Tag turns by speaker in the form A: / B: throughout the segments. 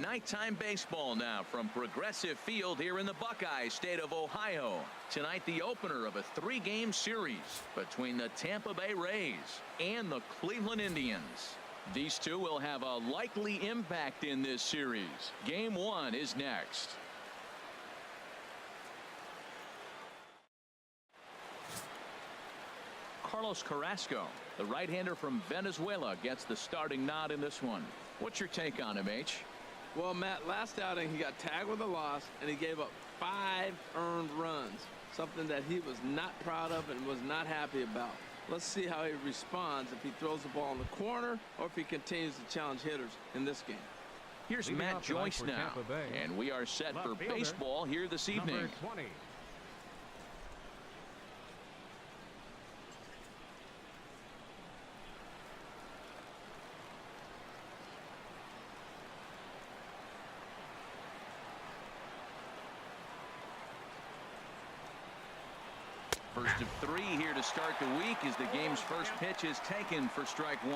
A: Nighttime baseball now from Progressive Field here in the Buckeye State of Ohio. Tonight, the opener of a 3-game series between the Tampa Bay Rays and the Cleveland Indians. These two will have a likely impact in this series. Game 1 is next. Carlos Carrasco, the right-hander from Venezuela, gets the starting nod in this one. What's your take on him, H?
B: Well, Matt, last outing he got tagged with a loss and he gave up 5 earned runs, something that he was not proud of and was not happy about. Let's see how he responds if he throws the ball in the corner or if he continues to challenge hitters in this game.
A: Here's Matt Joyce now, and we are set for baseball here this evening.
C: Number 20.
A: First of 3 here to start the week as the game's first pitch is taken for strike 1.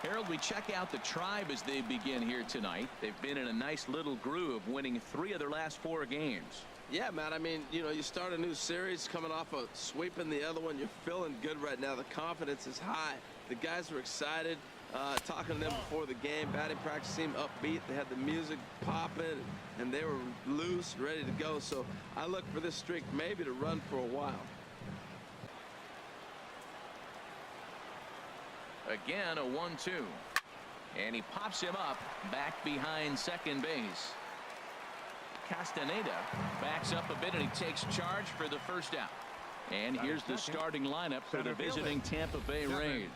A: Harold, we check out the Tribe as they begin here tonight. They've been in a nice little groove, winning 3 of their last 4 games.
B: Yeah, Matt, I mean, you know, you start a new series coming off of sweeping the other one. You're feeling good right now. The confidence is high. The guys were excited. Talking to them before the game, batting practice seemed upbeat. They had the music popping, and they were loose, ready to go. So I look for this streak maybe to run for a while.
A: Again, a 1-2. And he pops him up back behind second base. Castaneda backs up a bit and he takes charge for the first out. And here's the starting lineup for the visiting Tampa Bay Rays.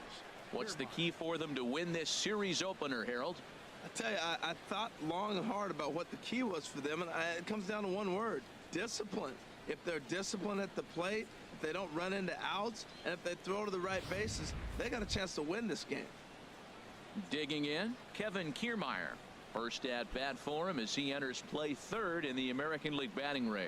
A: What's the key for them to win this series opener, Harold?
B: I tell you, I thought long and hard about what the key was for them, and it comes down to one word: discipline. If they're disciplined at the plate, if they don't run into outs, and if they throw to the right bases, they got a chance to win this game.
A: Digging in, Kevin Kiermaier. First at bat for him as he enters play third in the American League batting race.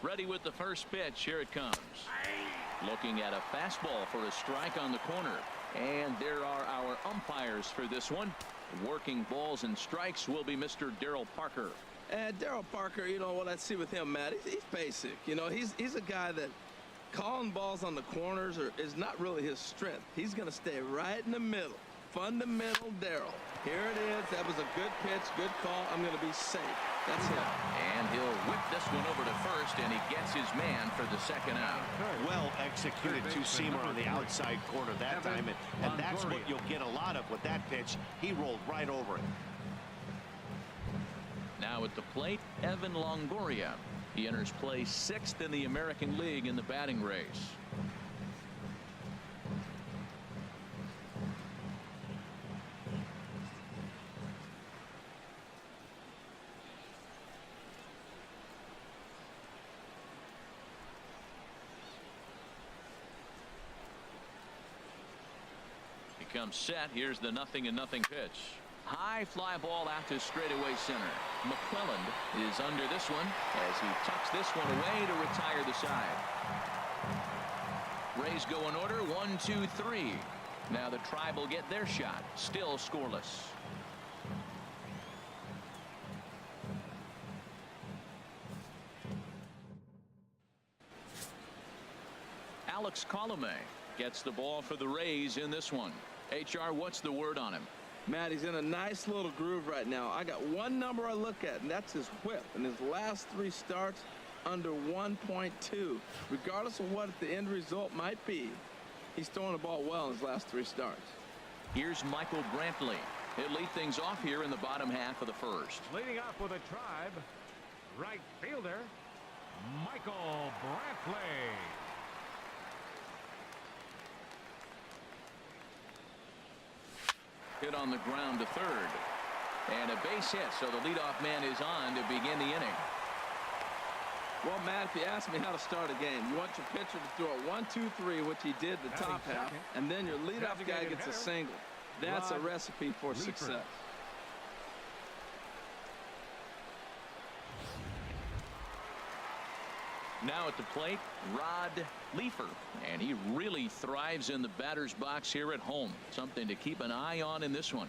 A: Ready with the first pitch. Here it comes. Looking at a fastball for a strike on the corner. And there are our umpires for this one. Working balls and strikes will be Mr. Darryl Parker.
B: And Darryl Parker, you know what I see with him, Matt, he's basic. You know, he's a guy that calling balls on the corners is not really his strength. He's going to stay right in the middle. Fundamental Darryl. Here it is. That was a good pitch, good call. I'm going to be safe. That's him.
A: And he'll whip this one over to first, and he gets his man for the second out.
D: Well executed two-seamer on the outside corner that time, and that's what you'll get a lot of with that pitch. He rolled right over it.
A: Now at the plate, Evan Longoria. He enters play 6th in the American League in the batting race. He comes set. Here's the 0-0 pitch. High fly ball out to straightaway center. McClelland is under this one as he tucks this one away to retire the side. Rays go in order 1, 2, 3. Now the Tribe will get their shot. Still scoreless. Alex Colomé gets the ball for the Rays in this one. HR, what's the word on him?
B: Matt, he's in a nice little groove right now. I got one number I look at, and that's his whip. And his last 3 starts under 1.2. Regardless of what the end result might be, he's throwing the ball well in his last 3 starts.
A: Here's Michael Brantley. He'll lead things off here in the bottom half of the first.
C: Leading off with a Tribe, right fielder, Michael Brantley.
A: Hit on the ground to third. And a base hit, so the leadoff man is on to begin the inning.
B: Well, Matt, if you ask me how to start a game, you want your pitcher to throw a 1, 2, 3, which he did the top half, and then your leadoff guy gets a single. That's a recipe for success.
A: Now at the plate, Rod Leefer, and he really thrives in the batter's box here at home. Something to keep an eye on in this one.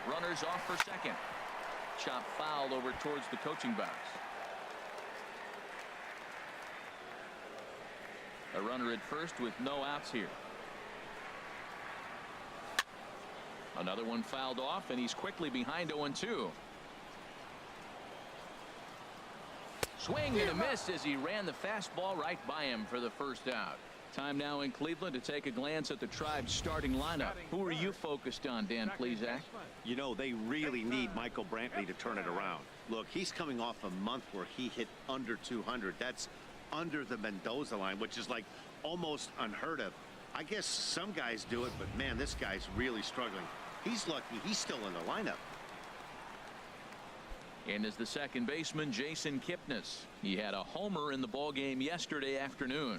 A: Runners off for second. Chop foul over towards the coaching box. A runner at first with no outs here. Another one fouled off, and he's quickly behind 0-2. Swing and a miss as he ran the fastball right by him for the first out. Time now in Cleveland to take a glance at the Tribe's starting lineup. Who are you focused on, Dan Plesac?
D: You know, they really need Michael Brantley to turn it around. Look, he's coming off a month where he hit under 200. That's under the Mendoza line, which is like almost unheard of. I guess some guys do it, but man, this guy's really struggling. He's lucky he's still in the lineup.
A: And is the second baseman, Jason Kipnis. He had a homer in the ballgame yesterday afternoon.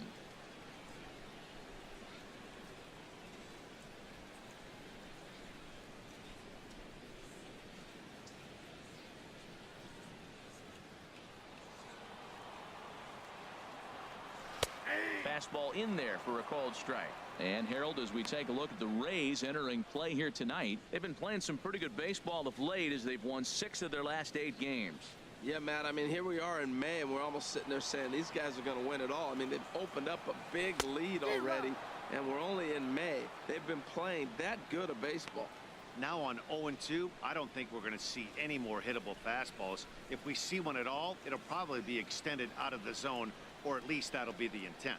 A: Fastball in there for a called strike. And Harold, as we take a look at the Rays entering play here tonight, they've been playing some pretty good baseball of late as they've won 6 of their last 8 games.
B: Yeah, Matt, I mean, here we are in May, and we're almost sitting there saying these guys are going to win it all. I mean, they've opened up a big lead already, and we're only in May. They've been playing that good of baseball.
D: Now on 0-2, I don't think we're going to see any more hittable fastballs. If we see one at all, it'll probably be extended out of the zone, or at least that'll be the intent.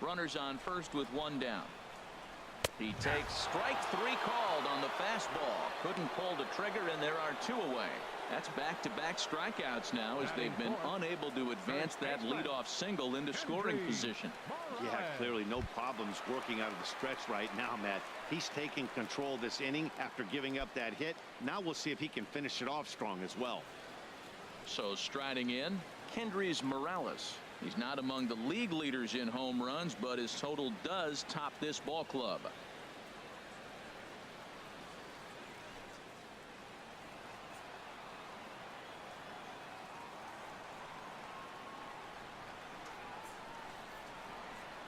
A: Runners on first with 1 down. He takes strike 3 called on the fastball. Couldn't pull the trigger, and there are 2 away. That's back-to-back strikeouts now as they've been unable to advance that leadoff single into scoring position.
D: Yeah, clearly no problems working out of the stretch right now, Matt. He's taking control this inning after giving up that hit. Now we'll see if he can finish it off strong as well.
A: So striding in, Kendrys Morales. He's not among the league leaders in home runs, but his total does top this ball club.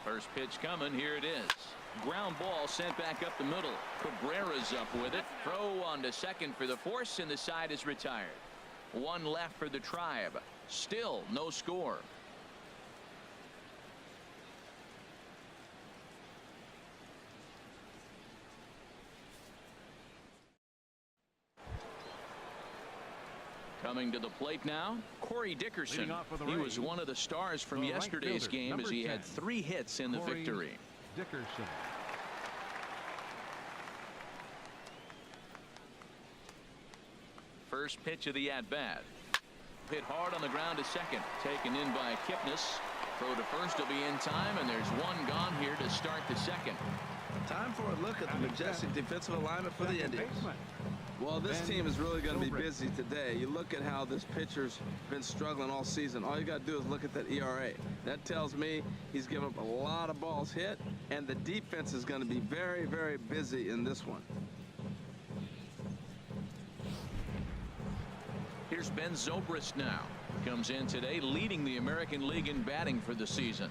A: First pitch coming. Here it is. Ground ball sent back up the middle. Cabrera's up with it. Throw on to second for the force, and the side is retired. 1 left for the Tribe. Still no score. Coming to the plate now, Corey Dickerson. He was one of the stars from yesterday's game as he had 3 hits in the victory.
C: Dickerson.
A: First pitch of the at-bat. Hit hard on the ground to second. Taken in by Kipnis. Throw to first will be in time, and there's 1 gone here to start the second.
B: Time for a look at the majestic defensive alignment for the Indians. Well, this team is really going to be busy today. You look at how this pitcher's been struggling all season. All you got to do is look at that ERA. That tells me he's given up a lot of balls hit, and the defense is going to be very, very busy in this one.
A: Here's Ben Zobrist now. Comes in today leading the American League in batting for the season.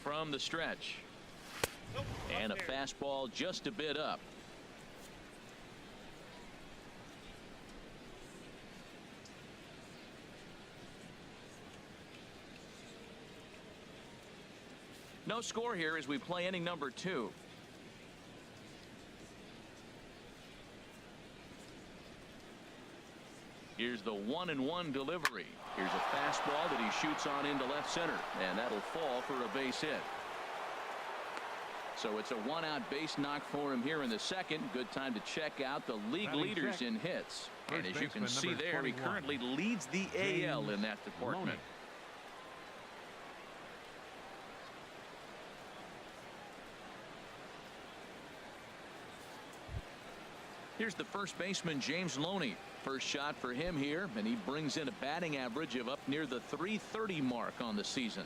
A: From the stretch. And a fastball just a bit up. No score here as we play inning number 2. Here's the 1-1 delivery. Here's a fastball that he shoots on into left center, and that'll fall for a base hit. So it's a 1-out base knock for him here in the second. Good time to check out the league leaders in hits. And as you can see there, he currently leads the AL in that department. Here's the first baseman, James Loney. First shot for him here, and he brings in a batting average of up near the .330 mark on the season.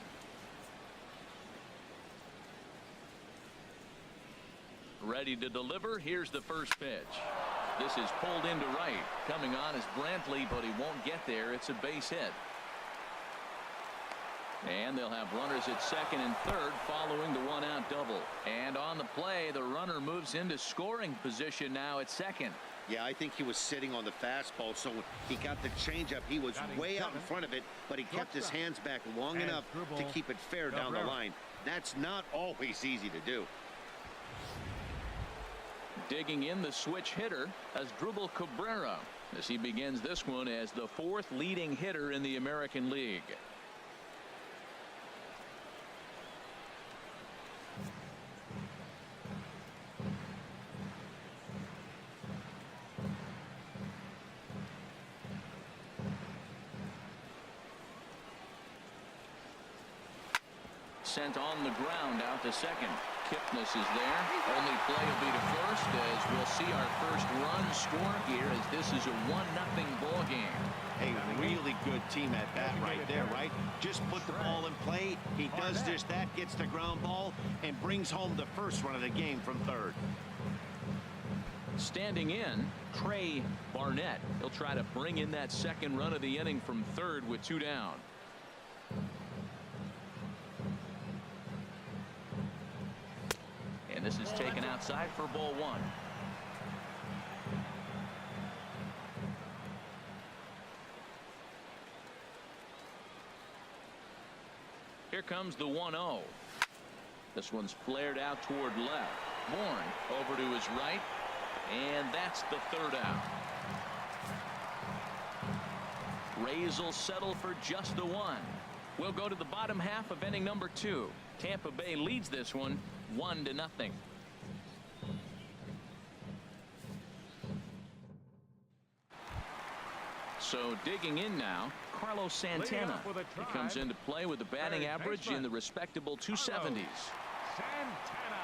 A: Ready to deliver. Here's the first pitch. This is pulled into right. Coming on is Brantley, but he won't get there. It's a base hit. And they'll have runners at second and third following the one-out double. And on the play, the runner moves into scoring position now at second.
D: Yeah, I think he was sitting on the fastball, so when he got the changeup, he was way out in front of it, but he kept his hands back long enough to keep it fair down the line. That's not always easy to do.
A: Digging in the switch hitter as Asdrubal Cabrera, as he begins this one as the fourth leading hitter in the American League. Sent on the ground out to second. Kipnis is there. Only play will be to first as we'll see our first run score here as this is a 1-0 ball game.
D: A really good team at bat right there, right? Just put the ball in play. He does just that, gets the ground ball, and brings home the first run of the game from third.
A: Standing in, Trey Barnett. He'll try to bring in that second run of the inning from third with 2 down. And this is taken outside for ball 1. Here comes the 1-0. This one's flared out toward left. Bourne over to his right. And that's the third out. Rays will settle for just the 1. We'll go to the bottom half of inning number 2. Tampa Bay leads this one 1-0. So digging in now, Carlos Santana. He comes into play with a batting average in the respectable 270s.
C: Santana.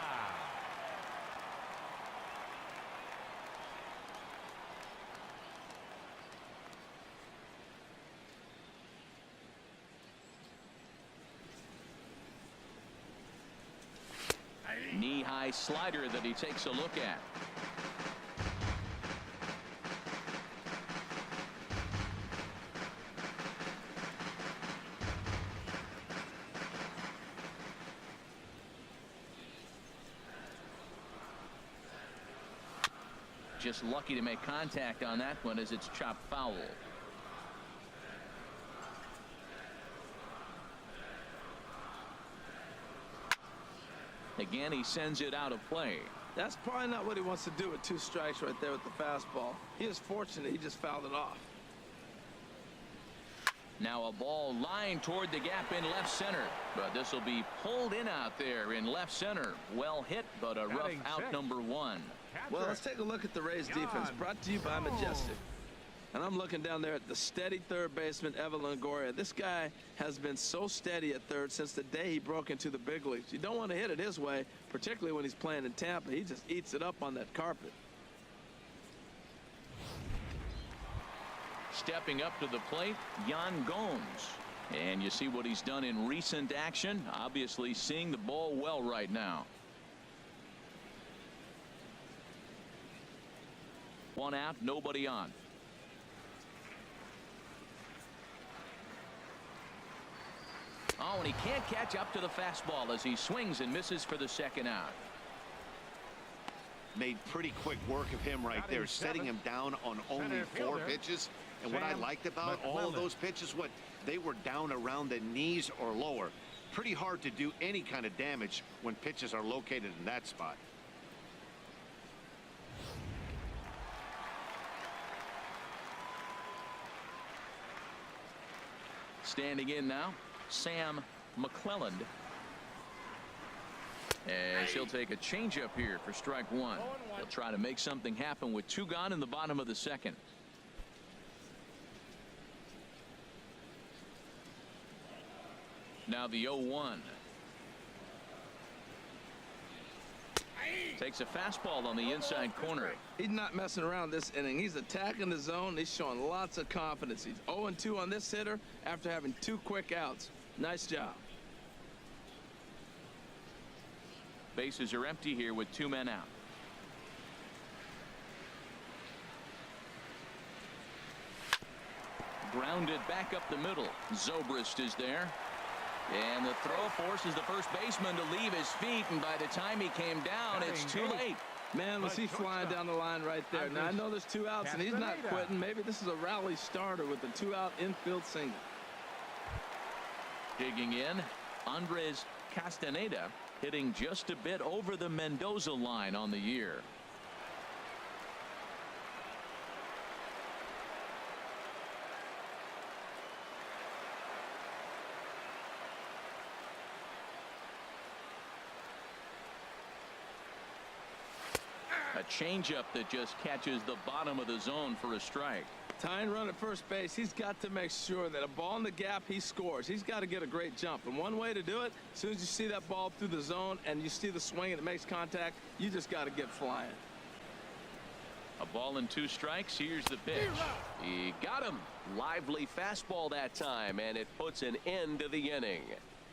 A: Knee-high slider that he takes a look at. Just lucky to make contact on that one as it's chopped foul. Again, he sends it out of play.
B: That's probably not what he wants to do with 2 strikes right there with the fastball. He is fortunate he just fouled it off.
A: Now a ball lined toward the gap in left center, but this will be pulled in out there in left center. Well hit, but a rough out number 1.
B: Well, let's take a look at the Rays defense, brought to you by Majestic. And I'm looking down there at the steady third baseman, Evan Longoria. This guy has been so steady at third since the day he broke into the big leagues. You don't want to hit it his way, particularly when he's playing in Tampa. He just eats it up on that carpet.
A: Stepping up to the plate, Yan Gomes. And you see what he's done in recent action. Obviously seeing the ball well right now. 1 out, nobody on. Oh, and he can't catch up to the fastball as he swings and misses for the second out.
D: Made pretty quick work of him right there, setting him down on only 4 pitches. And what I liked about all of those pitches, they were down around the knees or lower. Pretty hard to do any kind of damage when pitches are located in that spot.
A: Standing in now, Sam McClelland. As he'll take a changeup here for strike 1. He'll try to make something happen with 2 gone in the bottom of the second. Now the 0-1. Takes a fastball on the inside corner.
B: He's not messing around this inning. He's attacking the zone. He's showing lots of confidence. He's 0-2 on this hitter after having 2 quick outs. Nice job.
A: Bases are empty here with 2 men out. Grounded back up the middle. Zobrist is there. And the throw forces the first baseman to leave his feet, and by the time he came down, it's too late.
B: Man, was he flying down the line right there. Now, I know there's 2 outs, and he's not quitting. Maybe this is a rally starter with a 2-out infield single.
A: Digging in, Andres Castaneda hitting just a bit over the Mendoza line on the year. A changeup that just catches the bottom of the zone for a strike.
B: Tying run at first base, he's got to make sure that a ball in the gap, he scores. He's got to get a great jump. And one way to do it, as soon as you see that ball through the zone and you see the swing and it makes contact, you just got to get flying.
A: A ball and 2 strikes. Here's the pitch.
E: He got him. Lively fastball that time, and it puts an end to the inning.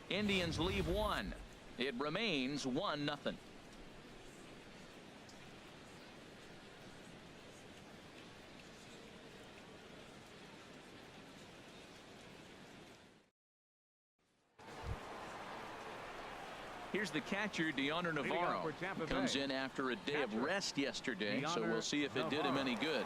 A: Indians leave 1. It remains 1-0. Here's the catcher, Deoner Navarro. Comes in after a day of rest yesterday, so we'll see if it did him any good.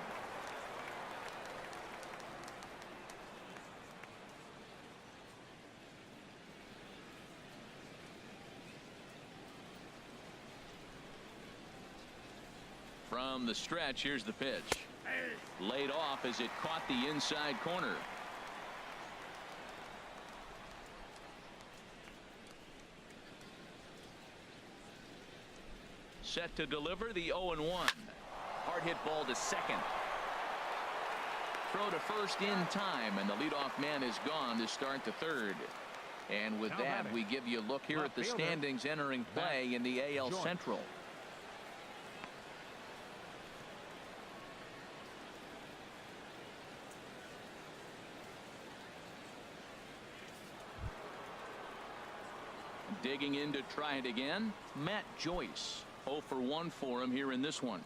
A: From the stretch, here's the pitch. Laid off as it caught the inside corner. Set to deliver the 0-1. Hard hit ball to second. Throw to first in time, and the leadoff man is gone to start the third. And with that, we give you a look here at the standings entering play in the AL Central. Digging in to try it again, Matt Joyce. 0 for 1 for him here in this one.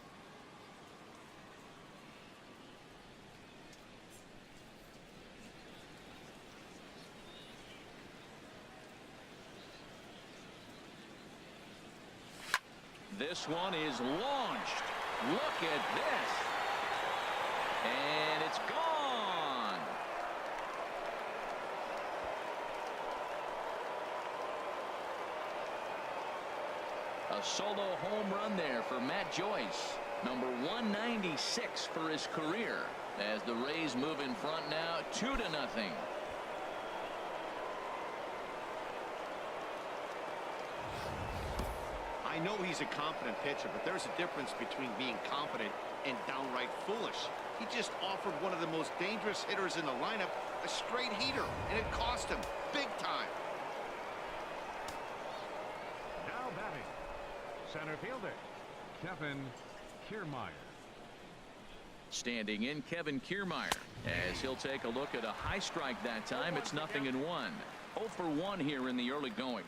A: This one is launched. Look at this. And it's gone. A solo home run there for Matt Joyce. Number 196 for his career. As the Rays move in front now 2-0.
D: I know he's a confident pitcher, but there's a difference between being confident and downright foolish. He just offered one of the most dangerous hitters in the lineup a straight heater, and it cost him big time.
C: Now batting, center fielder, Kevin Kiermaier.
A: Standing in, Kevin Kiermaier, as he'll take a look at a high strike that time. It's 0-1. 0 for 1 here in the early going.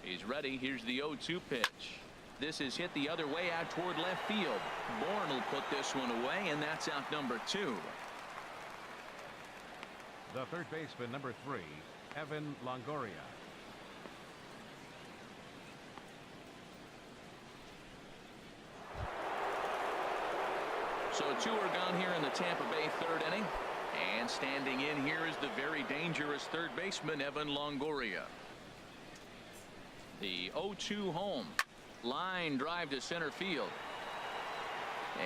A: He's ready. Here's the 0-2 pitch. This is hit the other way out toward left field. Bourne will put this one away, and that's out number 2.
C: The third baseman, number 3, Evan Longoria.
A: So 2 are gone here in the Tampa Bay third inning. And standing in here is the very dangerous third baseman, Evan Longoria. The 0-2 home. Line drive to center field.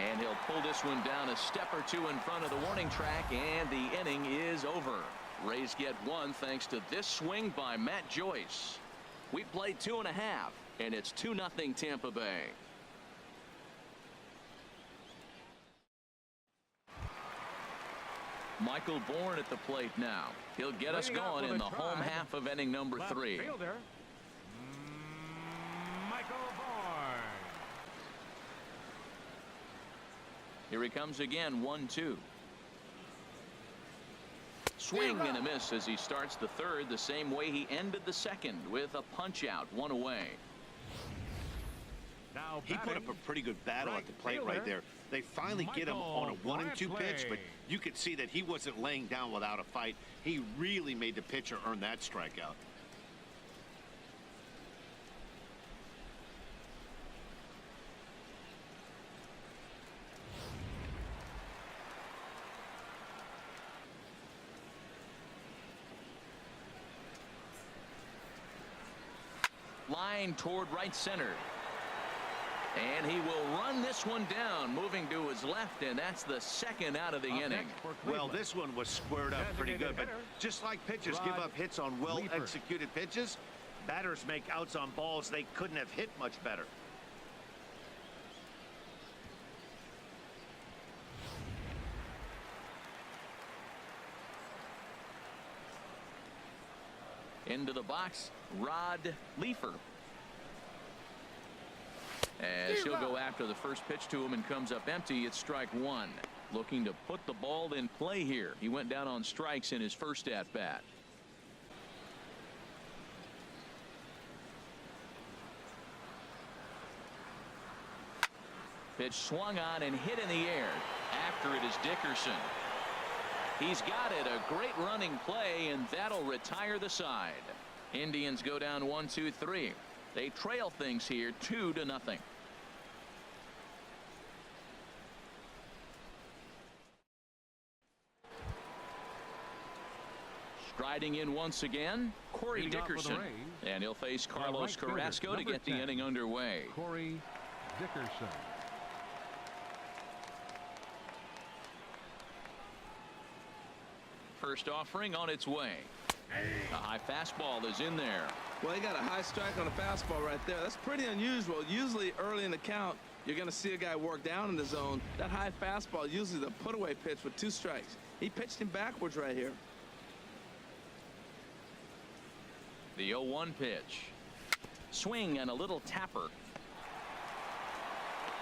A: And he'll pull this one down a step or 2 in front of the warning track, and the inning is over. Rays get 1 thanks to this swing by Matt Joyce. We played 2.5, and it's 2-0 Tampa Bay. Michael Bourne at the plate now. He'll get us going in the home half of inning number 3.
C: Fielder, Michael
A: Here he comes again, 1-2. Swing and a miss as he starts the third the same way he ended the second, with a punch out, 1 away.
C: Now
D: He put up a pretty good battle at the plate right there. They finally get him on a 1-2 pitch, but you could see that he wasn't laying down without a fight. He really made the pitcher earn that strikeout.
A: Line toward right center. And he will run this one down, moving to his left, and that's the second out of the inning.
D: Well, this one was squared up pretty good, but just like pitchers give up hits on well-executed pitches, batters make outs on balls they couldn't have hit much better.
A: Into the box, Rod Leefer. As he'll go after the first pitch to him and comes up empty, it's strike one. Looking to put the ball in play here. He went down on strikes in his first at bat. Pitch swung on and hit in the air. After it is Dickerson. He's got it, a great running play, and that'll retire the side. Indians go down 1-2-3. They trail things here 2-0. Striding in once again, Corey Dickerson, and he'll face Carlos Carrasco to get the inning underway.
C: Corey Dickerson.
A: First offering on its way. A high fastball is in there.
B: Well, he got a high strike on a fastball right there. That's pretty unusual. Usually early in the count, you're going to see a guy work down in the zone. That high fastball, usually the put-away pitch with 2 strikes. He pitched him backwards right here.
A: The 0-1 pitch. Swing and a little tapper.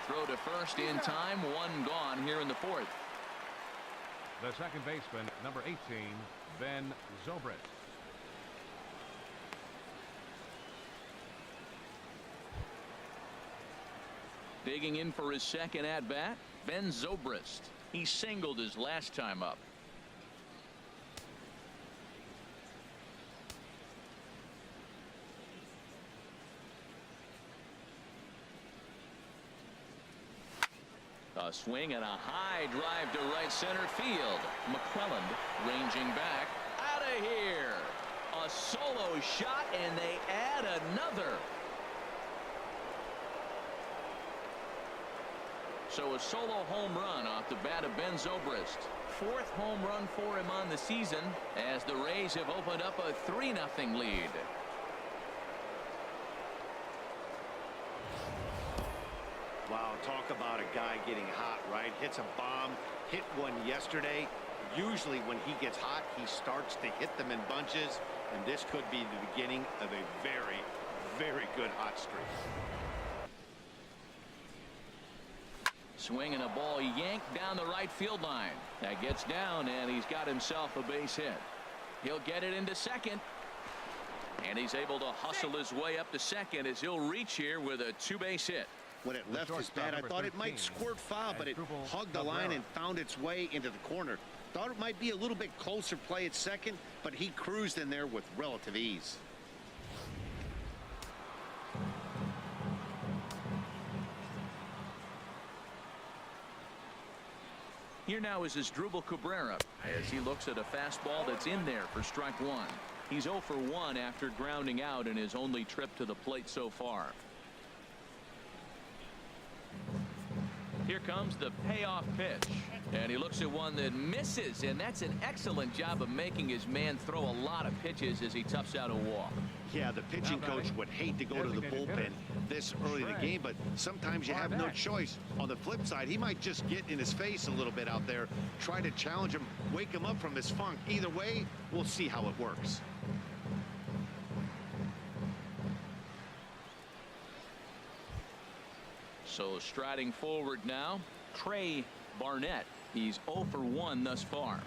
A: Throw to first in time. 1 gone here in the fourth.
C: The second baseman, number 18, Ben Zobrist.
A: Digging in for his second at bat, Ben Zobrist. He singled his last time up. A swing and a high drive to right center field. McClelland ranging back. Out of here. A solo shot, and they add another. So a solo home run off the bat of Ben Zobrist. 4th home run for him on the season as the Rays have opened up a 3-0 lead.
D: Wow, talk about a guy getting hot, right? Hits a bomb, hit one yesterday. Usually when he gets hot, he starts to hit them in bunches, and this could be the beginning of a very, very good hot streak.
A: Swinging a ball yanked down the right field line. That gets down, and he's got himself a base hit. He'll get it into second. And he's able to hustle his way up to second as he'll reach here with a 2-base hit.
D: When it left his bat, I thought it might squirt foul, but it hugged the line and found its way into the corner. Thought it might be a little bit closer play at second, but he cruised in there with relative ease.
A: Here now is Asdrubal Cabrera as he looks at a fastball that's in there for strike one. He's 0 for 1 after grounding out in his only trip to the plate so far. Here comes the payoff pitch, and he looks at one that misses, and that's an excellent job of making his man throw a lot of pitches as he toughs out a walk.
D: Yeah, the pitching coach would hate to go to the bullpen this early in the game, but sometimes you have no choice. On the flip side, he might just get in his face a little bit out there, try to challenge him, wake him up from his funk. Either way, we'll see how it works.
A: So striding forward now, Trey Barnett. He's 0 for 1 thus far.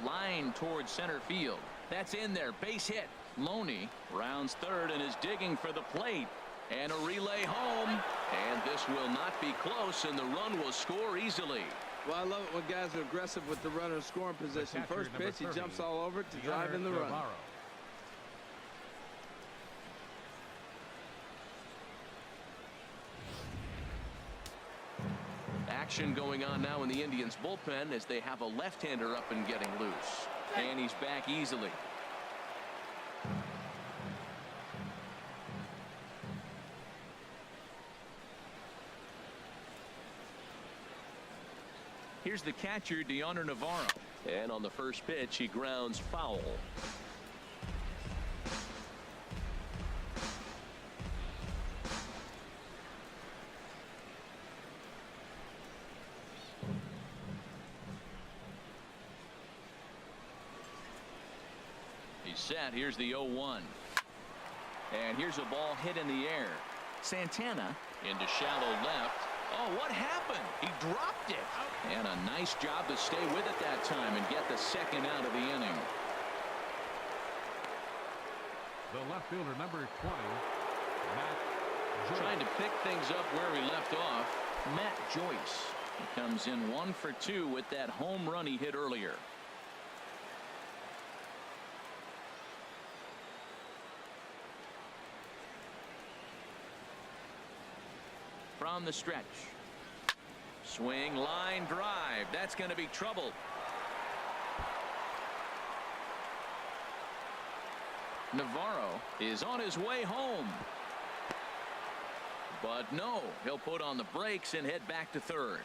A: Line towards center field. That's in there. Base hit. Loney rounds third and is digging for the plate. And a relay home. And this will not be close, and the run will score easily.
B: Well, I love it when guys are aggressive with the runner in scoring position. First pitch, he jumps all over it to drive in the run.
A: Action going on now in the Indians bullpen as they have a left-hander up and getting loose. And he's back easily. Here's the catcher, Deoner Navarro.
E: And on the first pitch, he grounds foul.
A: He's set. Here's the 0-1. And here's a ball hit in the air. Santana into shallow left. Oh, what happened? He dropped it. And a nice job to stay with it that time and get the second out of the inning.
C: The left fielder, number 20, Matt Joyce.
A: Trying to pick things up where he left off. Matt Joyce. He comes in 1 for 2 with that home run he hit earlier. From the stretch. Swing, line drive. That's going to be trouble. Navarro is on his way home. But no, he'll put on the brakes and head back to third.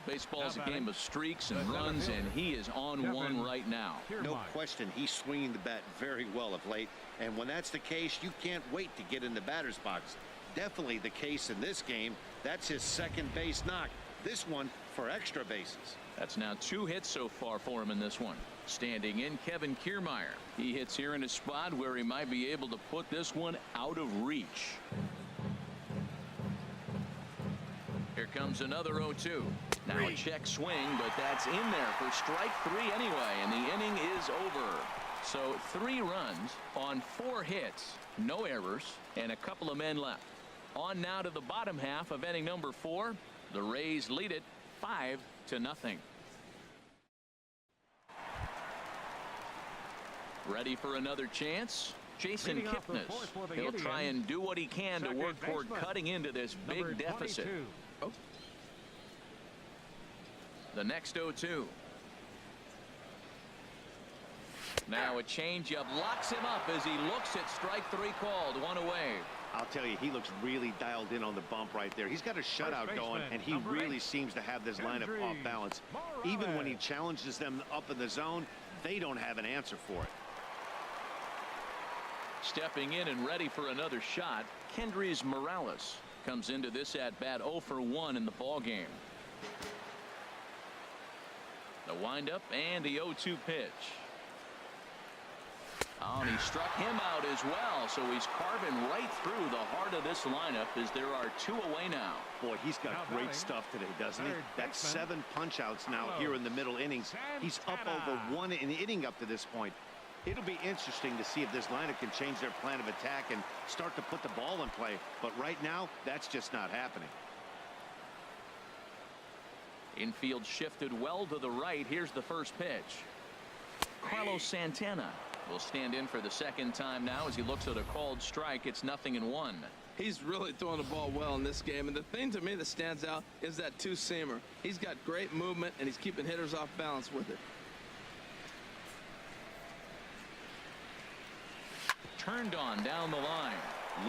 A: Baseball's a game of streaks and runs, and he is on one right now.
D: No question, he's swinging the bat very well of late. And when that's the case, you can't wait to get in the batter's box. Definitely the case in this game. That's his second base knock. This one for extra bases.
A: That's now 2 hits so far for him in this one. Standing in, Kevin Kiermaier. He hits here in a spot where he might be able to put this one out of reach. Here comes another 0-2. Now a check swing, but that's in there for strike 3 anyway, and the inning is over. So 3 runs on 4 hits, no errors, and a couple of men left. On now to the bottom half of inning number 4. The Rays lead it 5-0. Ready for another chance? Jason Kipnis. He'll try and do what he can to work toward cutting into this big deficit. Oh. The next 0-2. Now a changeup locks him up as he looks at strike 3 called. 1 away.
D: I'll tell you, he looks really dialed in on the bump right there. He's got a shutout going, and he really seems to have this lineup off balance. Even when he challenges them up in the zone, they don't have an answer for it.
A: Stepping in and ready for another shot, Kendrys Morales comes into this at bat 0 for 1 in the ball game. The windup and the 0-2 pitch. Oh, and he struck him out as well, so he's carving right through the heart of this lineup as there are 2 away now.
D: Boy, he's got great stuff today, doesn't he? That's 7 punch-outs now here in the middle innings. He's up over 1 inning up to this point. It'll be interesting to see if this lineup can change their plan of attack and start to put the ball in play. But right now, that's just not happening.
A: Infield shifted well to the right. Here's the first pitch. Carlos Santana will stand in for the second time now as he looks at a called strike. It's 0-1.
B: He's really throwing the ball well in this game, and the thing to me that stands out is that 2-seamer. He's got great movement, and he's keeping hitters off balance with it.
A: Turned on down the line.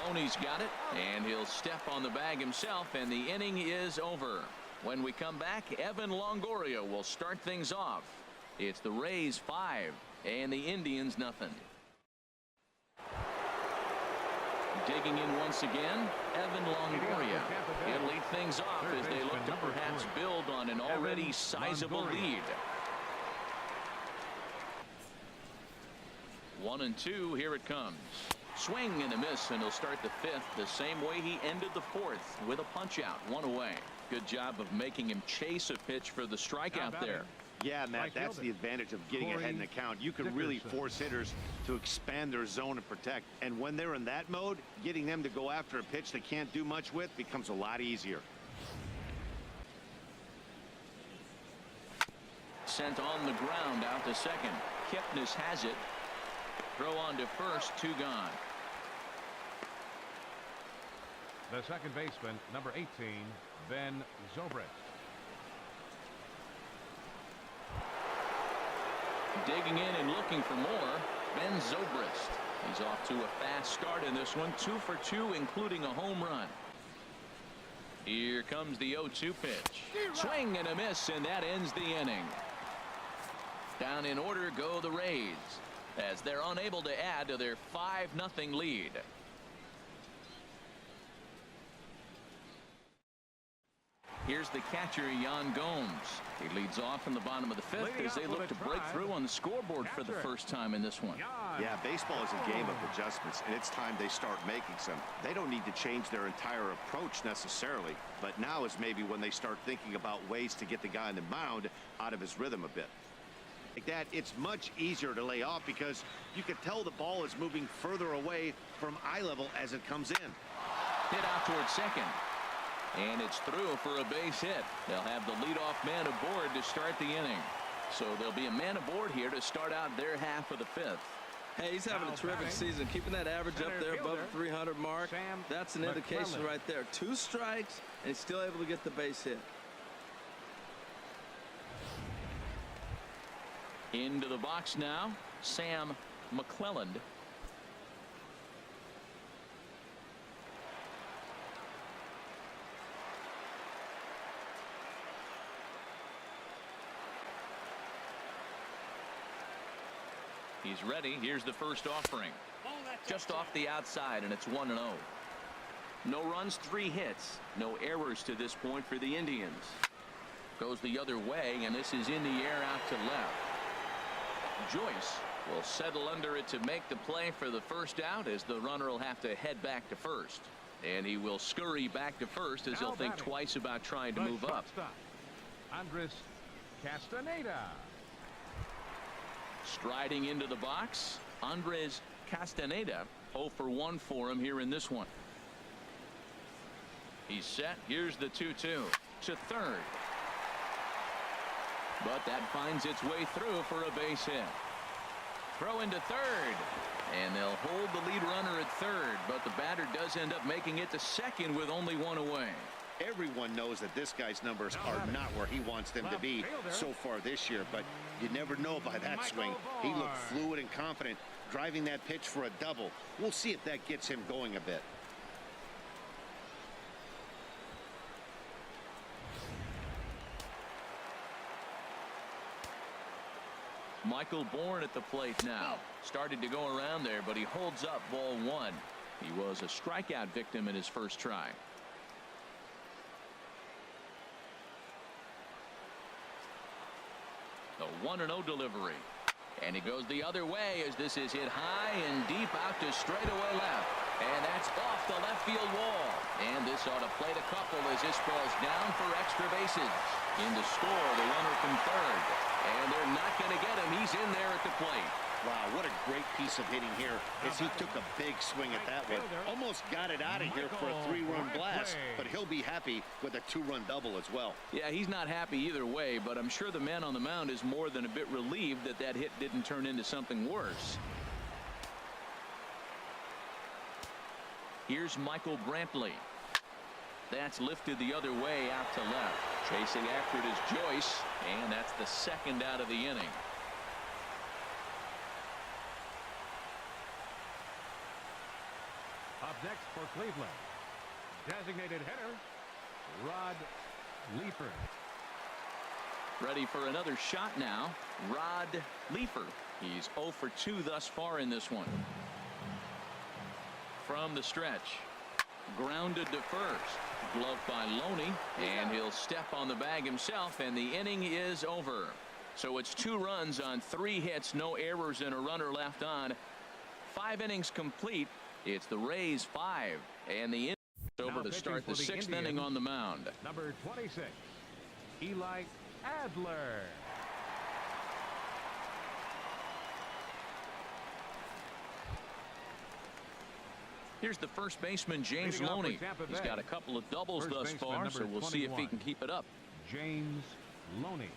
A: Loney's got it, and he'll step on the bag himself, and the inning is over. When we come back, Evan Longoria will start things off. It's the Rays 5 and the Indians nothing. Digging in once again, Evan Longoria. He'll lead things off as they look to perhaps build on an already sizable lead. 1-2, here it comes. Swing and a miss, and he'll start the fifth the same way he ended the fourth, with a punch out, one away. Good job of making him chase a pitch for the strikeout there.
D: Yeah, Matt, that's the advantage of getting ahead in the count. You can really force hitters to expand their zone and protect. And when they're in that mode, getting them to go after a pitch they can't do much with becomes a lot easier.
A: Sent on the ground out to second. Kipnis has it. Throw on to first, 2 gone.
C: The second baseman, number 18, Ben Zobrist.
A: Digging in and looking for more, Ben Zobrist. He's off to a fast start in this one, 2 for 2, including a home run. Here comes the 0-2 pitch. Swing and a miss, and that ends the inning. Down in order go the Rays, as they're unable to add to their 5-0 lead. Here's the catcher, Yan Gomes. He leads off in the bottom of the fifth as they look to break through on the scoreboard for the first time in this one.
D: Yeah, baseball is a game of adjustments, and it's time they start making some. They don't need to change their entire approach necessarily, but now is maybe when they start thinking about ways to get the guy on the mound out of his rhythm a bit. Like that, it's much easier to lay off because you can tell the ball is moving further away from eye level as it comes in.
A: Hit out towards second. And it's through for a base hit. They'll have the leadoff man aboard to start the inning. So there'll be a man aboard here to start out their half of the fifth.
B: Hey, he's having a terrific season, keeping that average up there above the 300 mark. That's an indication right there. 2 strikes, and he's still able to get the base hit.
A: Into the box now, Sam McClelland. He's ready. Here's the first offering. Just off the outside, and it's 1-0. No runs, 3 hits. No errors to this point for the Indians. Goes the other way, and this is in the air out to left. Joyce will settle under it to make the play for the first out, as the runner will have to head back to first. And he will scurry back to first as he'll think twice about trying to move up.
C: Andres Castaneda.
A: Striding into the box, Andres Castaneda. 0 for 1 for him here in this one. He's set. Here's the 2-2 to third. But that finds its way through for a base hit. Throw into third. And they'll hold the lead runner at third, but the batter does end up making it to second with only 1 away.
D: Everyone knows that this guy's numbers are not where he wants them to be so far this year, but you never know by that swing. He looked fluid and confident, driving that pitch for a double. We'll see if that gets him going a bit.
A: Michael Bourne at the plate now. Started to go around there, but he holds up ball 1. He was a strikeout victim in his first try. The 1-0 delivery. And he goes the other way as this is hit high and deep out to straightaway left. And that's off the left field wall. And this ought to plate a couple as this falls down for extra bases. In to score the runner from third. And they're not going to get him. He's in there at the plate.
D: Wow, what a great piece of hitting here as he took a big swing at that one. Almost got it out of here for a 3-run blast, but he'll be happy with a 2-run double as well.
A: Yeah, he's not happy either way, but I'm sure the man on the mound is more than a bit relieved that that hit didn't turn into something worse. Here's Michael Brantley. That's lifted the other way out to left. Chasing after it is Joyce, and that's the second out of the inning.
C: Up next for Cleveland, designated hitter, Rod Leeper.
A: Ready for another shot now, Rod Leeper. He's 0 for 2 thus far in this one. From the stretch, grounded to first. Gloved by Loney, and he'll step on the bag himself, and the inning is over. So it's 2 runs on 3 hits, no errors, and a runner left on. 5 innings complete. It's the Rays 5, and the over to start the 6th inning on the mound.
C: Number 26, Eli Adler.
A: Here's the first baseman, James Loney. He's got a couple of doubles thus far, so we'll see if he can keep it up.
C: James Loney.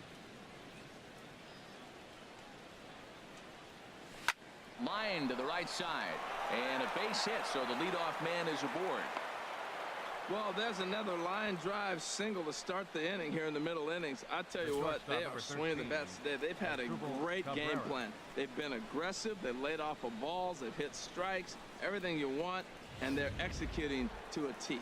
A: Line to the right side, and a base hit, so the leadoff man is aboard.
B: Well, there's another line drive single to start the inning here in the middle innings. I tell you what, they are swinging the bats today. They've had a great game plan. They've been aggressive. They've laid off of balls. They've hit strikes, everything you want, and they're executing to a T.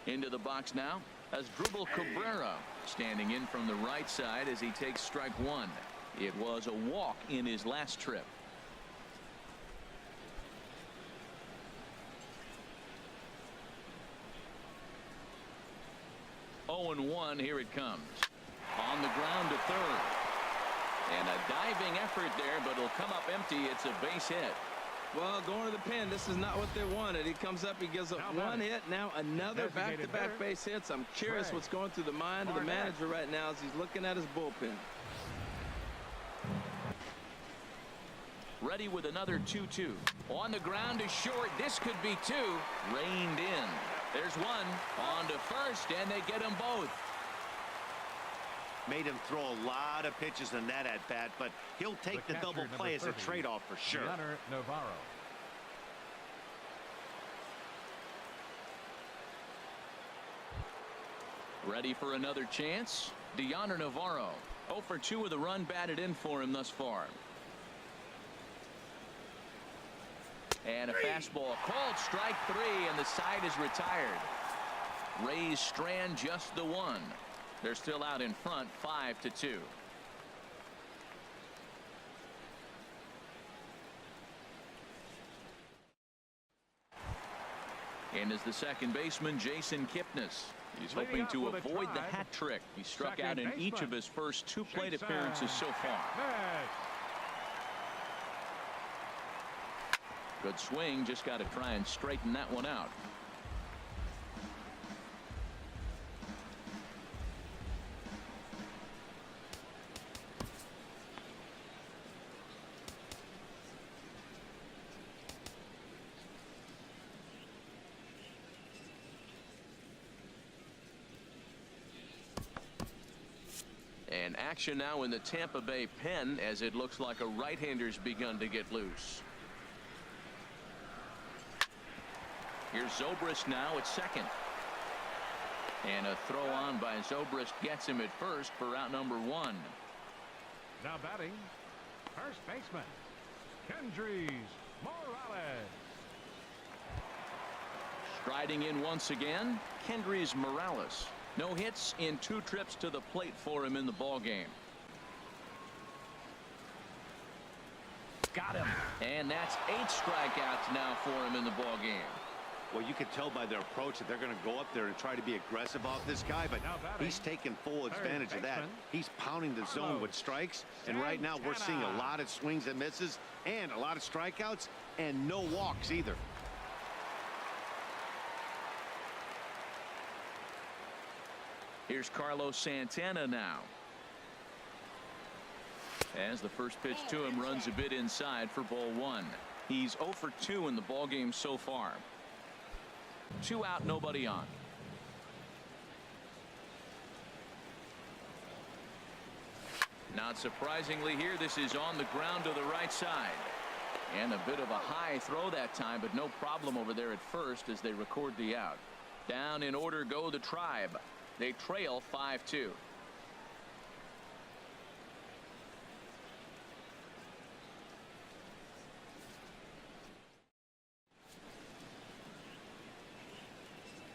A: Into the box now as Dribble Cabrera, standing in from the right side as he takes strike one. It was a walk in his last trip. 0-1, here it comes. On the ground to third. And a diving effort there, but it'll come up empty. It's a base hit.
B: Well, going to the pin, this is not what they wanted. He comes up, he gives up one hit, now another back-to-back base hits. I'm curious what's going through the mind of the manager right now as he's looking at his bullpen.
A: Ready with another 2-2. On the ground is short. This could be two. Reined in. There's one. On to first, and they get them both.
D: Made him throw a lot of pitches in that at-bat, but he'll take the double play as a trade-off for sure.
C: Navarro.
A: Ready for another chance? Deoner Navarro. 0 for 2 with a run batted in for him thus far. And a fastball called strike 3, and the side is retired. Rays strand just the one. They're still out in front 5-2. And is the second baseman, Jason Kipnis. He's hoping to avoid the hat trick. He struck out in each of his first 2 plate appearances so far. Good swing, just got to try and straighten that one out. And action now in the Tampa Bay pen as it looks like a right-hander's begun to get loose. Here's Zobrist now at second. And a throw on by Zobrist gets him at first for out number 1.
C: Now batting, first baseman, Kendrys Morales.
A: Striding in once again, Kendrys Morales. No hits in 2 trips to the plate for him in the ballgame. Got him. And that's 8 strikeouts now for him in the ballgame.
D: Well, you can tell by their approach that they're going to go up there and try to be aggressive off this guy, but he's taking full advantage of that. He's pounding the zone with strikes, and right now we're seeing a lot of swings and misses and a lot of strikeouts and no walks either.
A: Here's Carlos Santana now. As the first pitch to him runs a bit inside for ball 1. He's 0 for 2 in the ballgame so far. 2 out, nobody on. Not surprisingly here, this is on the ground to the right side. And a bit of a high throw that time, but no problem over there at first as they record the out. Down in order go the Tribe. They trail 5-2.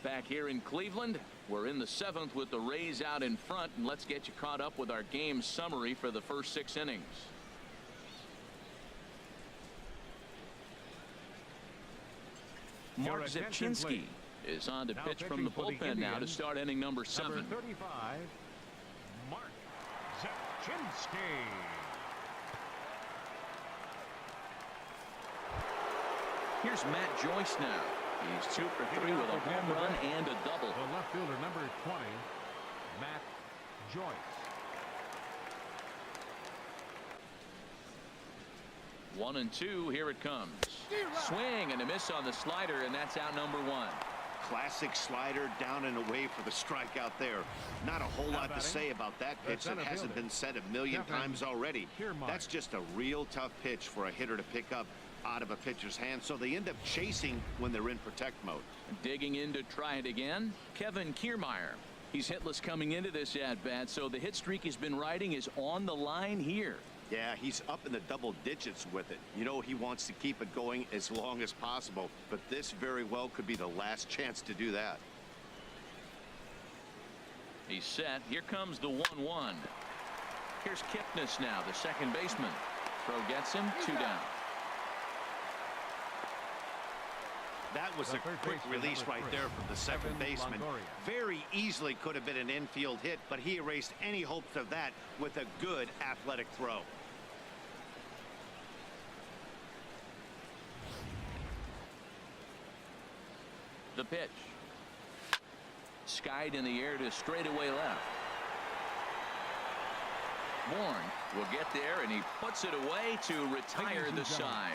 A: Back here in Cleveland, we're in the 7th with the Rays out in front, and let's get you caught up with our game summary for the first 6 innings. Mark Zepchinski is on to pitch from the bullpen now to start inning number 7.
C: Number 35, Mark Zepchinski.
A: Here's Matt Joyce now. He's 2 for 3 with a home run and a double.
C: The left fielder, number 20, Matt Joyce.
A: 1-2. Here it comes. Swing and a miss on the slider, and that's out number 1.
D: Classic slider down and away for the strikeout there. Not a whole lot to say about that pitch that hasn't been said a million times already. That's just a real tough pitch for a hitter to pick up out of a pitcher's hand, so they end up chasing when they're in protect mode.
A: Digging in to try it again, Kevin Kiermaier. He's hitless coming into this at-bat, so the hit streak he's been riding is on the line here.
D: Yeah, he's up in the double digits with it. You know, he wants to keep it going as long as possible, but this very well could be the last chance to do that.
A: He's set. Here comes the 1-1. Here's Kipnis now, the second baseman. Throw gets him, 2 down.
D: That was a quick release right there from the second baseman. Very easily could have been an infield hit, but he erased any hopes of that with a good athletic throw.
A: The pitch. Skied in the air to straightaway left. Bourne will get there, and he puts it away to retire the side.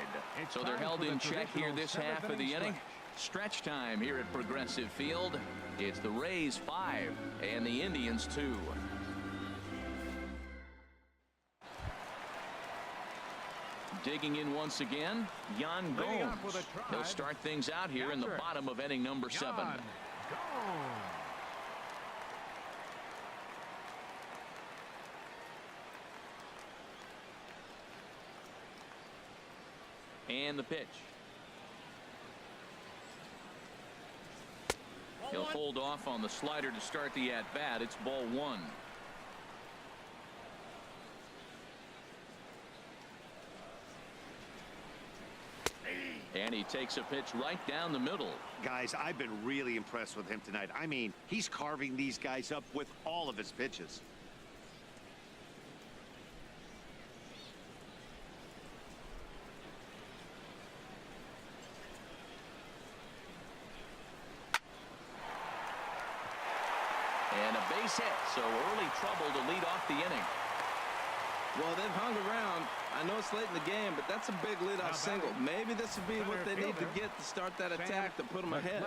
A: So they're held in check here this half of the inning. Stretch time here at Progressive Field. It's the Rays 5 and the Indians 2. Digging in once again, Yan Gomes. He'll start things out here in the bottom of inning number 7. And the pitch. He'll hold off on the slider to start the at-bat. It's ball 1. And he takes a pitch right down the middle.
D: Guys, I've been really impressed with him tonight. I mean, he's carving these guys up with all of his pitches.
A: And a base hit, so early trouble to lead off the inning.
B: Well, they've hung around. I know it's late in the game, but that's a big leadoff single. Maybe this will be what they need to get to start that attack to put them ahead.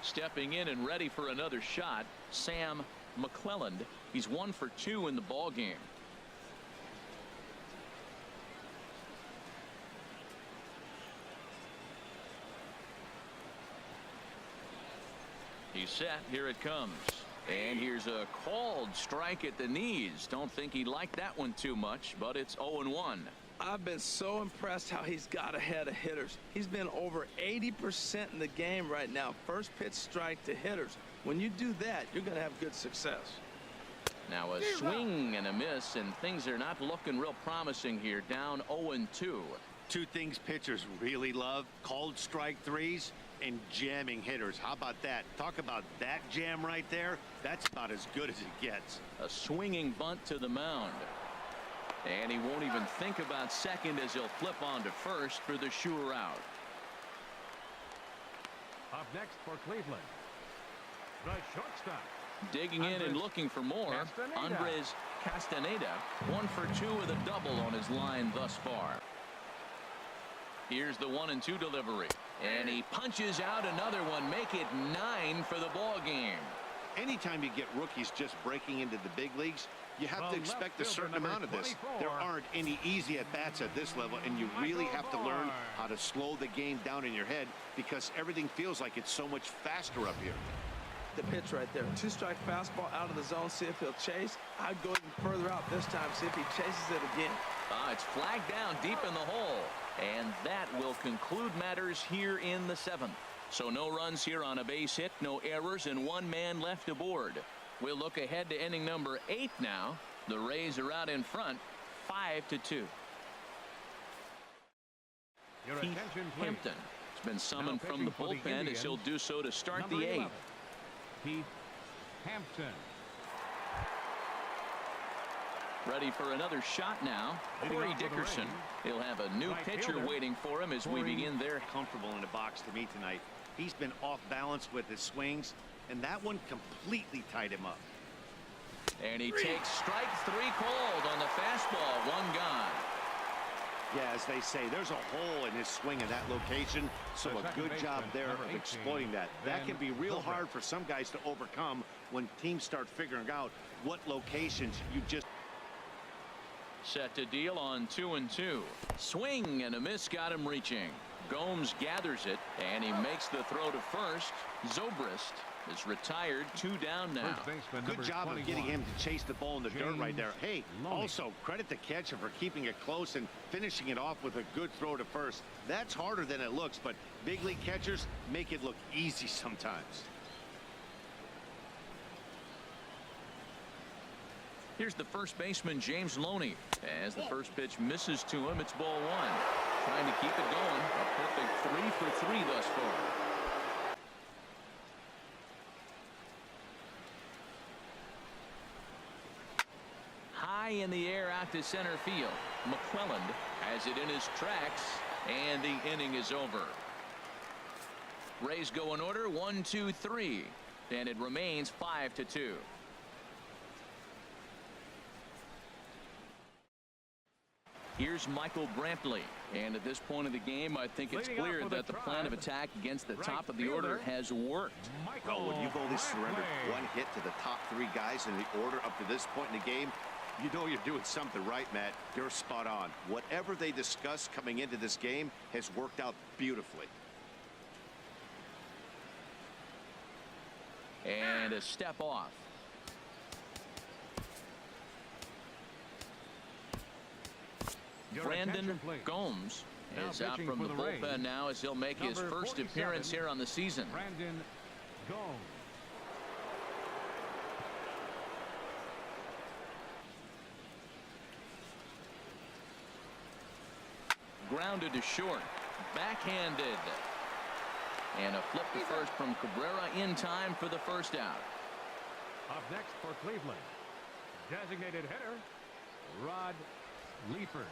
A: Stepping in and ready for another shot, Sam McClelland. He's 1 for 2 in the ball game. He's set. Here it comes. And here's a called strike at the knees. Don't think he liked that one too much, but it's 0-1.
B: I've been so impressed how he's got ahead of hitters. He's been over 80% in the game right now. First pitch strike to hitters. When you do that, you're going to have good success.
A: Now a swing and a miss, and things are not looking real promising here. Down 0-2.
D: Two things pitchers really love: called strike threes and jamming hitters. How about that? Talk about that jam right there. That's about as good as it gets.
A: A swinging bunt to the mound. And he won't even think about second as he'll flip on to first for the sure out.
C: Up next for Cleveland, the shortstop.
A: Digging in and looking for more, Andres Castaneda, 1 for 2 with a double on his line thus far. Here's the 1-2 delivery, and he punches out another one. Make it 9 for the ball game.
D: Anytime you get rookies just breaking into the big leagues, you have to expect a certain amount of this. There aren't any easy at-bats at this level, and you really have to learn how to slow the game down in your head because everything feels like it's so much faster up here.
B: The pitch right there. 2-strike fastball out of the zone. See if he'll chase. I'd go even further out this time. See if he chases it again.
A: It's flagged down deep in the hole. And that will conclude matters here in the 7th. So no runs here on a base hit, no errors, and 1 man left aboard. We'll look ahead to inning number 8 now. The Rays are out in front, 5-2. Keith Hampton has been summoned from the bullpen as he'll do so to start the 8th.
C: Keith Hampton.
A: Ready for another shot now.
C: Leading
A: Corey
C: off for the
A: Dickerson.
C: Rays,
A: He'll have a new
C: right
A: pitcher
C: fielder,
A: waiting for him as we
C: Corey.
A: begin there.
D: Comfortable in the box to me tonight. He's been off balance with his swings, and that one completely tied him up.
A: And he takes strike 3 called on the fastball. 1 gone.
D: Yeah, as they say, there's a hole in his swing in that location, so
C: The
D: a
C: second
D: good job
C: baseman,
D: there
C: number
D: of
C: 18,
D: exploiting that. That can be real
C: Gilbert.
D: hard for some guys to overcome when teams start figuring out what locations you just...
A: Set to deal on 2-2. Swing and a miss got him reaching. Gomes gathers it, and he makes the throw to first. Zobrist is retired. 2 down now.
C: First baseman,
D: Good
C: number
D: job of
C: 21.
D: getting him to chase the ball in the dirt right there. Hey,
C: Loney.
D: also credit the catcher for keeping it close and finishing it off with a good throw to first. That's harder than it looks, but big league catchers make it look easy sometimes.
A: Here's the first baseman, James Loney. As the first pitch misses to him, it's ball 1. Trying to keep it going. A perfect 3 for 3 thus far. High in the air out to center field. McClelland has it in his tracks, and the inning is over. Rays go in order 1, 2, 3, and it remains 5-2. Here's Michael Brantley, and at this point of the game, I think it's
C: Leading
A: clear
C: off
A: that
C: for
A: the
C: the
A: plan of
C: Tribe,
A: attack against the
C: right
A: top of the order
C: fielder,
A: has worked.
D: Well, when you've only surrendered
C: Brantley.
D: 1 hit to the top 3 guys in the order up to this point in the game, you know you're doing something right, Matt. You're spot on. Whatever they discussed coming into this game has worked out beautifully.
A: And a step off.
C: Your
A: Brandon
C: attention, please.
A: Gomes
C: Now
A: is out
C: pitching
A: from
C: for
A: the
C: the Rays,
A: bullpen now as he'll make his
C: number
A: first
C: 47,
A: appearance here on the season.
C: Brandon Gomes.
A: Grounded to short. Backhanded. And a flip to first from Cabrera in time for the first out.
C: Up next for Cleveland, designated hitter, Rod Leeper.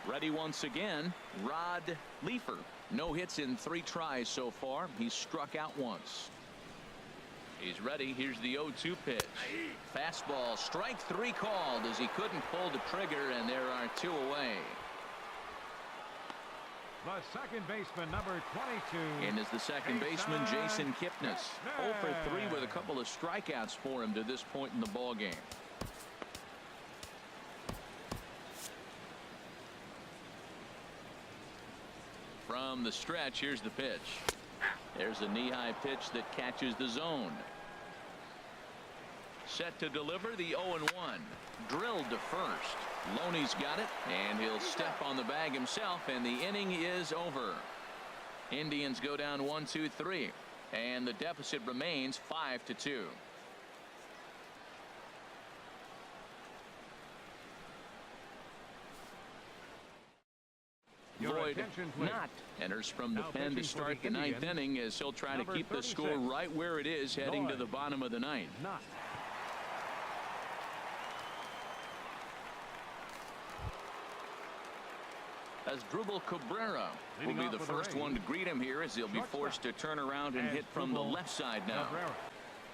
A: Ready once again, Rod Leeper. No hits in 3 tries so far. He's struck out once. He's ready. Here's the 0-2 pitch. Fastball, strike 3 called as he couldn't pull the trigger, and there are 2 away.
C: The second baseman, number 22.
A: And is the second baseman, Jason Kipnis. 0 for 3 with a couple of strikeouts for him to this point in the ball game. From the stretch, here's the pitch. There's a knee-high pitch that catches the zone. Set to deliver the 0-1. Drilled to first. Loney's got it, and he'll step on the bag himself, and the inning is over. Indians go down 1-2-3, and the deficit remains 5-2.
C: Your
A: Lloyd
C: attention, please.
A: Knott enters from the
C: Now
A: pen to
C: pitching for
A: start
C: the
A: the 9th
C: Indians,
A: inning as he'll try to
C: number
A: keep the
C: 36,
A: score right where it is heading to
C: Lloyd.
A: the bottom of the 9th.
C: Not.
A: As Drubal Cabrera will
C: Leading
A: be
C: off
A: the
C: for the
A: first
C: Rays,
A: one to greet him here as he'll be
C: shortstop.
A: forced to turn around and
C: And
A: hit from the
C: Drubal
A: left side now.
C: Cabrera.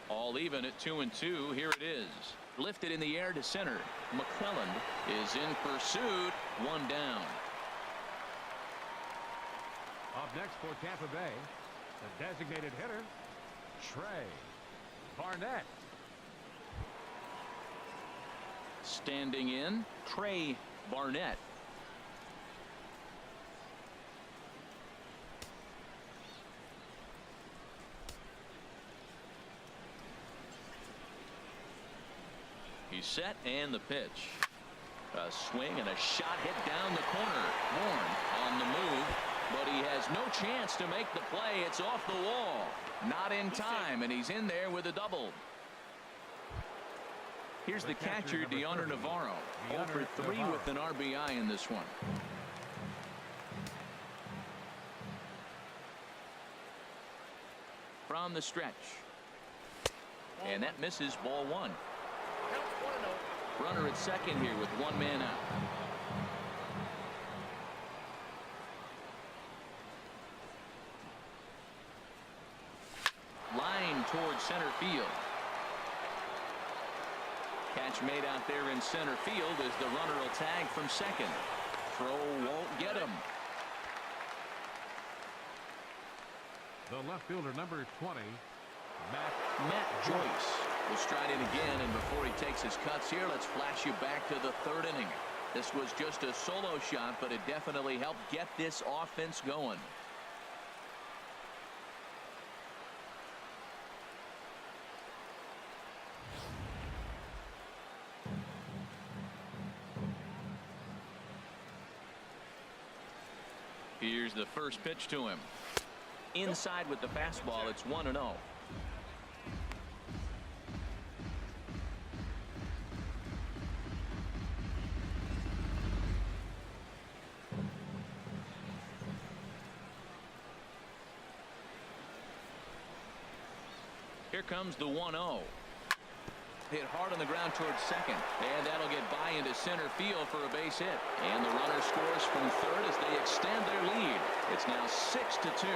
A: All even at 2-2. Here it is. Lifted in the air to center. McClelland is in pursuit. 1 down.
C: Up next for Tampa Bay, the designated hitter, Trey Barnett.
A: Standing in, Trey Barnett. He's set, and the pitch. A swing and a shot hit down the corner. Bourne on the move, but he has no chance to make the play. It's off the wall. Not in time, and he's in there with a double. Here's the catcher, DeAndre Navarro. 0 for 3 with an RBI in this one. From the stretch. And that misses ball 1. Runner at second here with one man out. Line towards center field. Catch made out there in center field as the runner will tag from second. Throw won't get him.
C: The left fielder, number 20,
A: Matt Joyce will stride in again, and before he takes his cuts here, let's flash you back to the third inning. This was just a solo shot, but it definitely helped get this offense going. Here's the first pitch to him. Inside with the fastball, it's 1-0. Here comes the 1-0. Hit hard on the ground towards second, and that'll get by into center field for a base hit. And the runner scores from third as they extend their lead. It's now 6-2.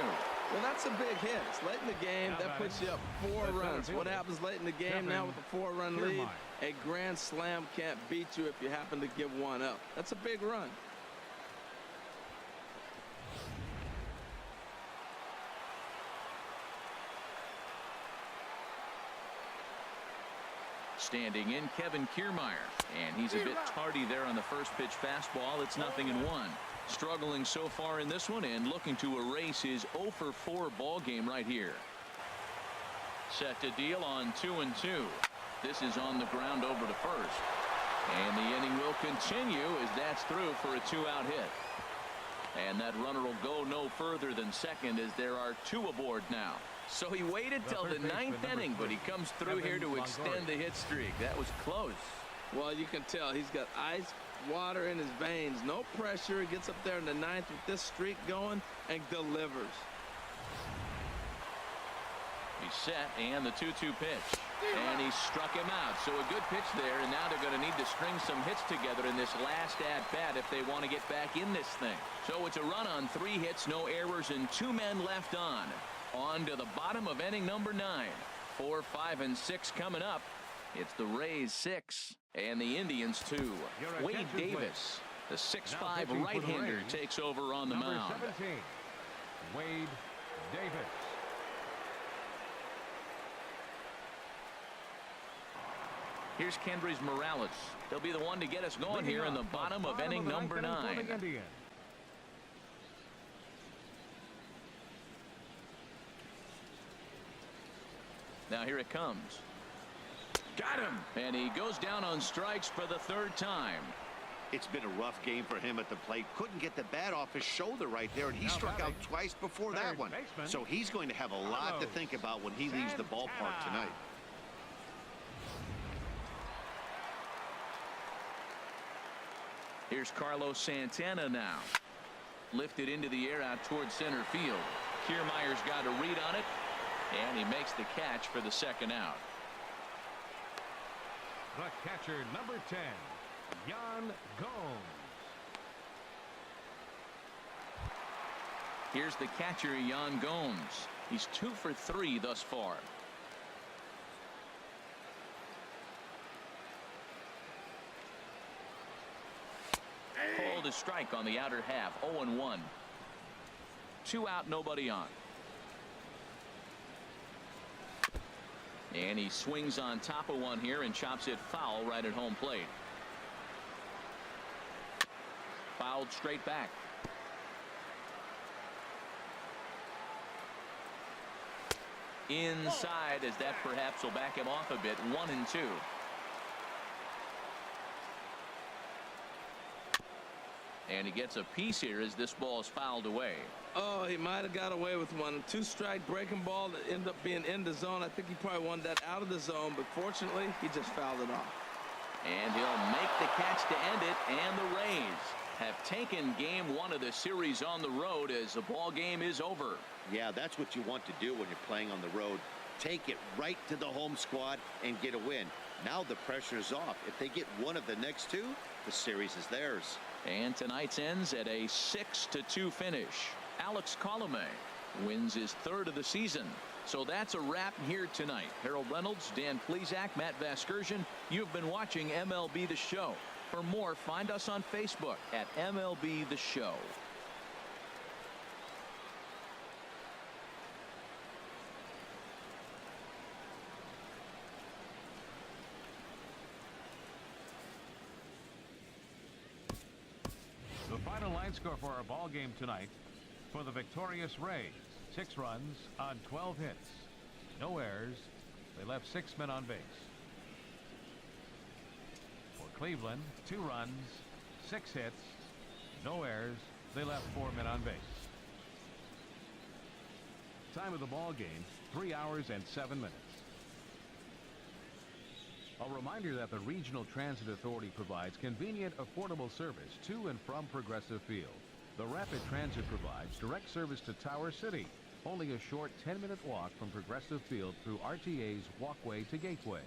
B: Well, that's a big hit. It's late in the game. That puts you up 4 runs. What happens late in the game now with a 4-run lead? A grand slam can't beat you if you happen to give one up. That's a big run.
A: Standing in, Kevin Kiermaier, and he's a bit tardy there on the first pitch fastball. It's 0-1. Struggling so far in this one and looking to erase his 0-for-4 ball game right here. Set to deal on 2-2. This is on the ground over to first, and the inning will continue as that's through for a 2-out hit. And that runner will go no further than second as there are 2 aboard now. So he waited till the 9th inning, but he comes through here to extend the hit streak. That was close.
B: Well, you can tell he's got ice water in his veins. No pressure. He gets up there in the 9th with this streak going and delivers.
A: He's set, and the 2-2 pitch. And he struck him out. So a good pitch there, and now they're going to need to string some hits together in this last at-bat if they want to get back in this thing. So it's a run on 3 hits, no errors, and 2 men left on. On to the bottom of inning number 9. 4, 5, and 6 coming up. It's the Rays 6 and the Indians 2. Wade Davis, the 6'5" right-hander, takes over on the mound.
C: 17, Wade Davis.
A: Here's Kendrys Morales. He'll be the one to get us going here in the bottom of inning number 9. Now here it comes. Got him. And he goes down on strikes for the 3rd time.
D: It's been a rough game for him at the plate. Couldn't get the bat off his shoulder right there, and he struck out twice before that one. So he's going to have a lot to think about when he leaves the ballpark tonight.
A: Here's Carlos Santana now. Lifted into the air out towards center field. Kiermaier's got a read on it, and he makes the catch for the 2nd out.
C: The catcher, number 10, Yan Gomes.
A: Here's the catcher, Yan Gomes. He's 2 for 3 thus far. Called a strike on the outer half. 0-1. 2 out, nobody on. And he swings on top of one here and chops it foul right at home plate. Fouled straight back. Inside, as that perhaps will back him off a bit. 1-2. And he gets a piece here as this ball is fouled away.
B: Oh, he might have got away with one. 2-strike breaking ball that ended up being in the zone. I think he probably wanted that out of the zone, but fortunately, he just fouled it off.
A: And he'll make the catch to end it, and the Rays have taken game 1 of the series on the road as the ball game is over.
D: Yeah, that's what you want to do when you're playing on the road. Take it right to the home squad and get a win. Now the pressure's off. If they get one of the next two, the series is theirs.
A: And tonight's ends at a 6-2 finish. Alex Colomé wins his 3rd of the season. So that's a wrap here tonight. Harold Reynolds, Dan Plesac, Matt Vasgersian. You've been watching MLB The Show. For more, find us on Facebook at MLB The Show.
C: The final line score for our ball game tonight: for the victorious Rays, 6 runs on 12 hits, no errors. They left 6 men on base. For Cleveland, 2 runs, 6 hits, no errors. They left 4 men on base. Time of the ball game, 3 hours and 7 minutes. A reminder that the Regional Transit Authority provides convenient, affordable service to and from Progressive Field. The Rapid Transit provides direct service to Tower City, only a short 10-minute walk from Progressive Field through RTA's Walkway to Gateway.